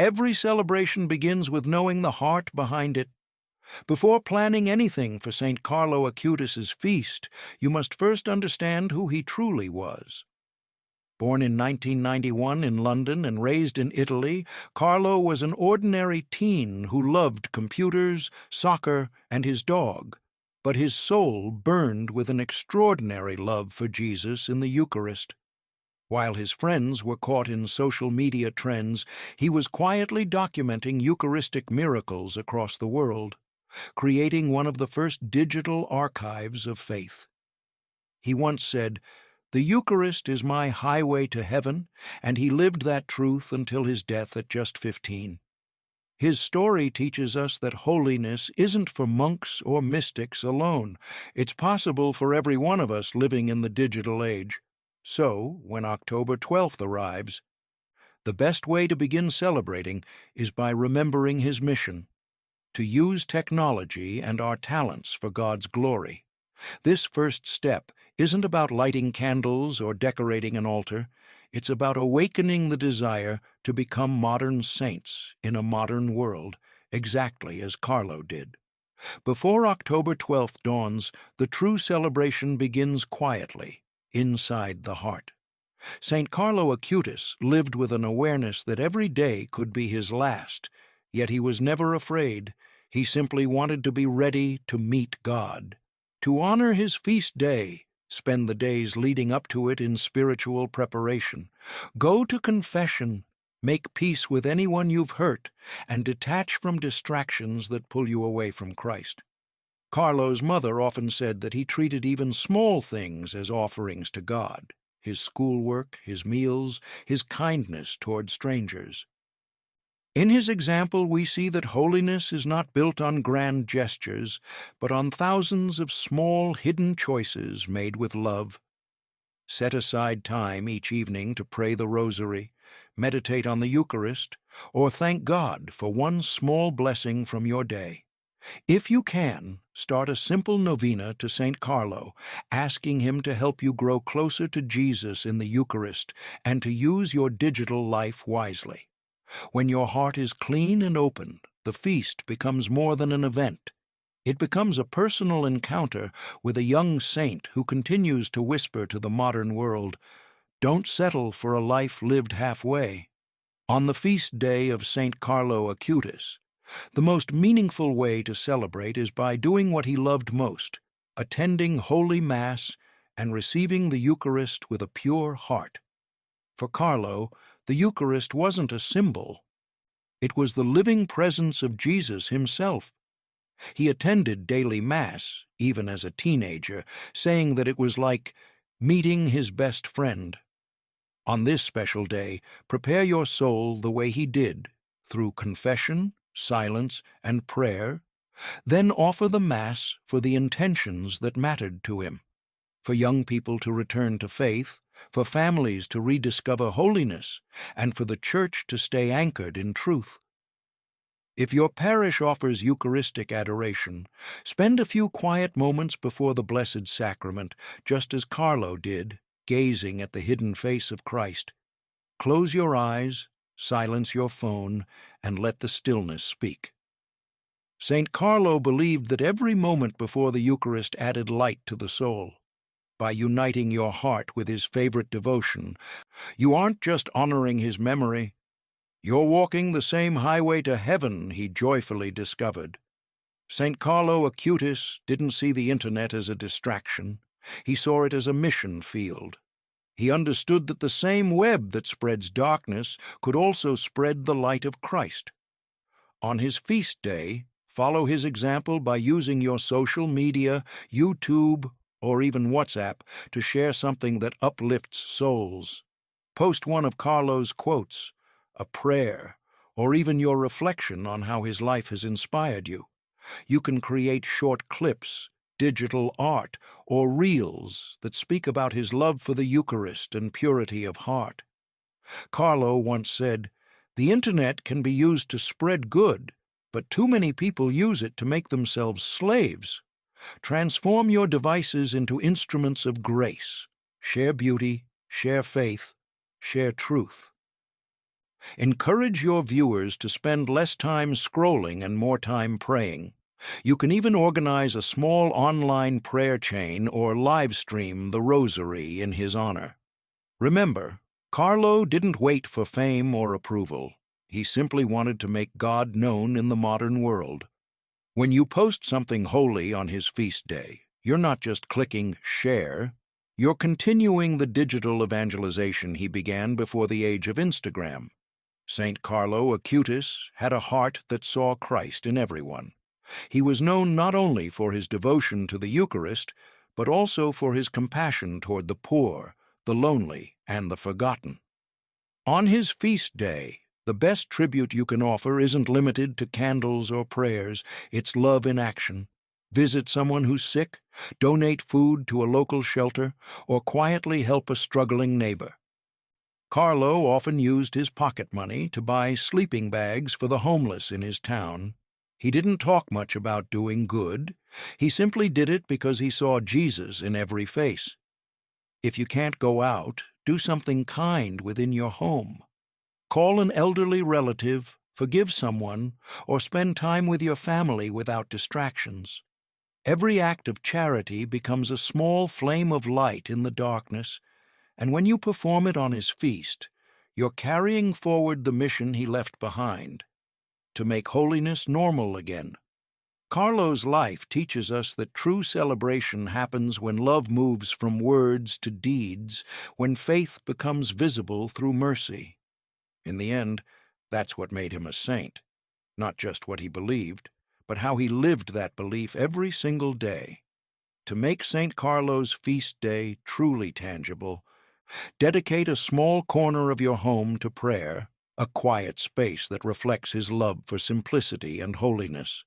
Every celebration begins with knowing the heart behind it. Before planning anything for Saint Carlo Acutis's feast, you must first understand who he truly was. Born in 1991 in London and raised in Italy, Carlo was an ordinary teen who loved computers, soccer, and his dog. But his soul burned with an extraordinary love for Jesus in the Eucharist. While his friends were caught in social media trends, he was quietly documenting Eucharistic miracles across the world, creating one of the first digital archives of faith. He once said, "The Eucharist is my highway to heaven," and he lived that truth until his death at just 15. His story teaches us that holiness isn't for monks or mystics alone. It's possible for every one of us living in the digital age. So, when October 12th arrives, the best way to begin celebrating is by remembering his mission: to use technology and our talents for God's glory. This first step isn't about lighting candles or decorating an altar. It's about awakening the desire to become modern saints in a modern world, exactly as Carlo did. Before October 12th dawns, the true celebration begins quietly, inside the heart. Saint Carlo Acutis lived with an awareness that every day could be his last, yet he was never afraid. He simply wanted to be ready to meet God. To honor his feast day, spend the days leading up to it in spiritual preparation. Go to confession, make peace with anyone you've hurt, and detach from distractions that pull you away from Christ. Carlo's mother often said that he treated even small things as offerings to God: his schoolwork, his meals, his kindness toward strangers. In his example, we see that holiness is not built on grand gestures, but on thousands of small, hidden choices made with love. Set aside time each evening to pray the Rosary, meditate on the Eucharist, or thank God for one small blessing from your day. If you can, start a simple novena to Saint Carlo, asking him to help you grow closer to Jesus in the Eucharist and to use your digital life wisely. When your heart is clean and open, the feast becomes more than an event. It becomes a personal encounter with a young saint who continues to whisper to the modern world, "Don't settle for a life lived halfway." On the feast day of Saint Carlo Acutis, the most meaningful way to celebrate is by doing what he loved most: attending Holy Mass and receiving the Eucharist with a pure heart. For Carlo, the Eucharist wasn't a symbol. It was the living presence of Jesus himself. He attended daily Mass, even as a teenager, saying that it was like meeting his best friend. On this special day, prepare your soul the way he did, through confession, silence, and prayer. Then offer the Mass for the intentions that mattered to him: for young people to return to faith, for families to rediscover holiness, and for the Church to stay anchored in truth. If your parish offers Eucharistic adoration, spend a few quiet moments before the Blessed Sacrament, just as Carlo did, gazing at the hidden face of Christ. Close your eyes, silence your phone, and let the stillness speak. Saint Carlo believed that every moment before the Eucharist added light to the soul. By uniting your heart with his favorite devotion, you aren't just honoring his memory, you're walking the same highway to heaven he joyfully discovered. Saint Carlo Acutis didn't see the internet as a distraction. He saw it as a mission field. He understood that the same web that spreads darkness could also spread the light of Christ. On his feast day, follow his example by using your social media, YouTube, or even WhatsApp to share something that uplifts souls. Post one of Carlo's quotes, a prayer, or even your reflection on how his life has inspired you. You can create short clips, digital art, or reels that speak about his love for the Eucharist and purity of heart. Carlo once said, "The internet can be used to spread good, but too many people use it to make themselves slaves. Transform your devices into instruments of grace. Share beauty, share faith, share truth." Encourage your viewers to spend less time scrolling and more time praying. You can even organize a small online prayer chain or live stream the Rosary in his honor. Remember, Carlo didn't wait for fame or approval. He simply wanted to make God known in the modern world. When you post something holy on his feast day, you're not just clicking share, you're continuing the digital evangelization he began before the age of Instagram. Saint Carlo Acutis had a heart that saw Christ in everyone. He was known not only for his devotion to the Eucharist, but also for his compassion toward the poor, the lonely, and the forgotten. On his feast day, the best tribute you can offer isn't limited to candles or prayers, it's love in action. Visit someone who's sick, donate food to a local shelter, or quietly help a struggling neighbor. Carlo often used his pocket money to buy sleeping bags for the homeless in his town. He didn't talk much about doing good. He simply did it because he saw Jesus in every face. If you can't go out, do something kind within your home. Call an elderly relative, forgive someone, or spend time with your family without distractions. Every act of charity becomes a small flame of light in the darkness, and when you perform it on his feast, you're carrying forward the mission he left behind, to make holiness normal again. Carlo's life teaches us that true celebration happens when love moves from words to deeds, when faith becomes visible through mercy. In the end, that's what made him a saint. Not just what he believed, but how he lived that belief every single day. To make St. Carlo's feast day truly tangible, dedicate a small corner of your home to prayer, a quiet space that reflects his love for simplicity and holiness.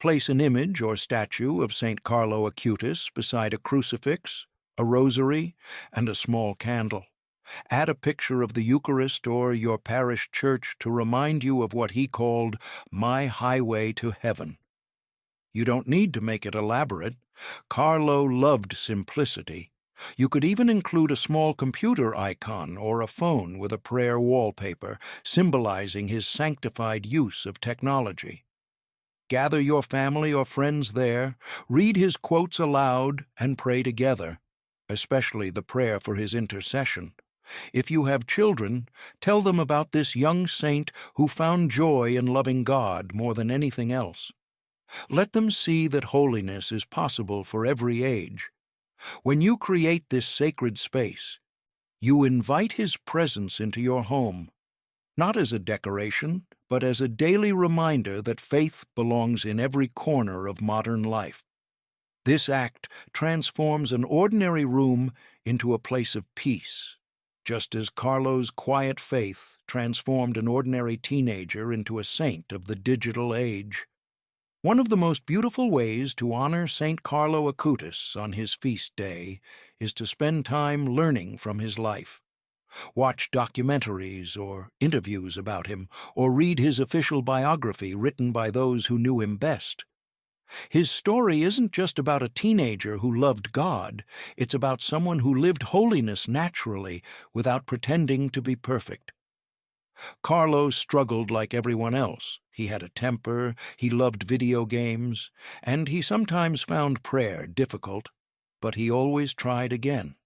Place an image or statue of Saint Carlo Acutis beside a crucifix, a rosary, and a small candle. Add a picture of the Eucharist or your parish church to remind you of what he called my highway to heaven. You don't need to make it elaborate. Carlo loved simplicity. You could even include a small computer icon or a phone with a prayer wallpaper, symbolizing his sanctified use of technology. Gather your family or friends there, read his quotes aloud, and pray together, especially the prayer for his intercession. If you have children, tell them about this young saint who found joy in loving God more than anything else. Let them see that holiness is possible for every age. When you create this sacred space, you invite his presence into your home, not as a decoration, but as a daily reminder that faith belongs in every corner of modern life. This act transforms an ordinary room into a place of peace, just as Carlo's quiet faith transformed an ordinary teenager into a saint of the digital age. One of the most beautiful ways to honor Saint Carlo Acutis on his feast day is to spend time learning from his life. Watch documentaries or interviews about him, or read his official biography written by those who knew him best. His story isn't just about a teenager who loved God, it's about someone who lived holiness naturally without pretending to be perfect. Carlo struggled like everyone else. He had a temper, he loved video games, and he sometimes found prayer difficult, but he always tried again.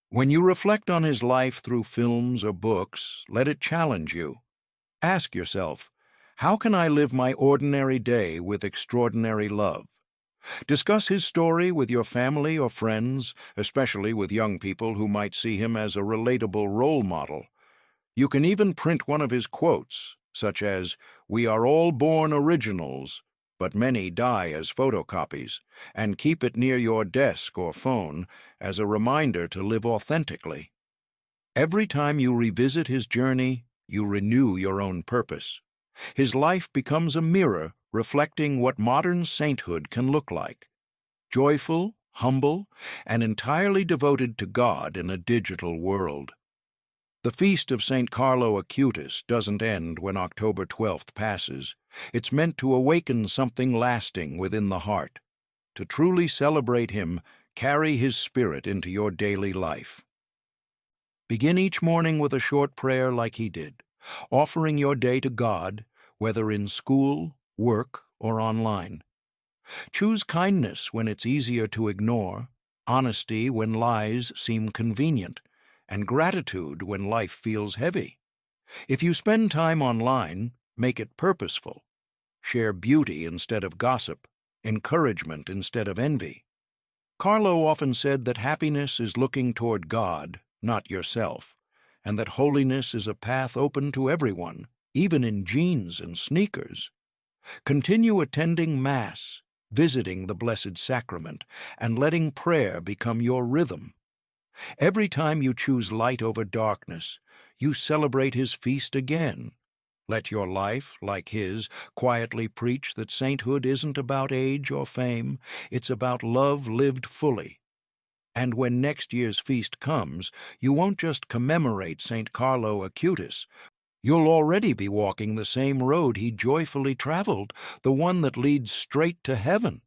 When you reflect on his life through films or books, let it challenge you. Ask yourself, how can I live my ordinary day with extraordinary love? Discuss his story with your family or friends, especially with young people who might see him as a relatable role model. You can even print one of his quotes, such as, "We are all born originals, but many die as photocopies," and keep it near your desk or phone as a reminder to live authentically. Every time you revisit his journey, you renew your own purpose. His life becomes a mirror reflecting what modern sainthood can look like: joyful, humble, and entirely devoted to God in a digital world. The feast of Saint Carlo Acutis doesn't end when October 12th passes. It's meant to awaken something lasting within the heart. To truly celebrate him, carry his spirit into your daily life. Begin each morning with a short prayer like he did, offering your day to God, whether in school, work, or online. Choose kindness when it's easier to ignore, honesty when lies seem convenient, and gratitude when life feels heavy. If you spend time online, make it purposeful. Share beauty instead of gossip, encouragement instead of envy. Carlo often said that happiness is looking toward God, not yourself, and that holiness is a path open to everyone, even in jeans and sneakers. Continue attending Mass, visiting the Blessed Sacrament, and letting prayer become your rhythm. Every time you choose light over darkness, you celebrate his feast again. Let your life, like his, quietly preach that sainthood isn't about age or fame, it's about love lived fully. And when next year's feast comes, you won't just commemorate Saint Carlo Acutis. You'll already be walking the same road he joyfully traveled, the one that leads straight to heaven.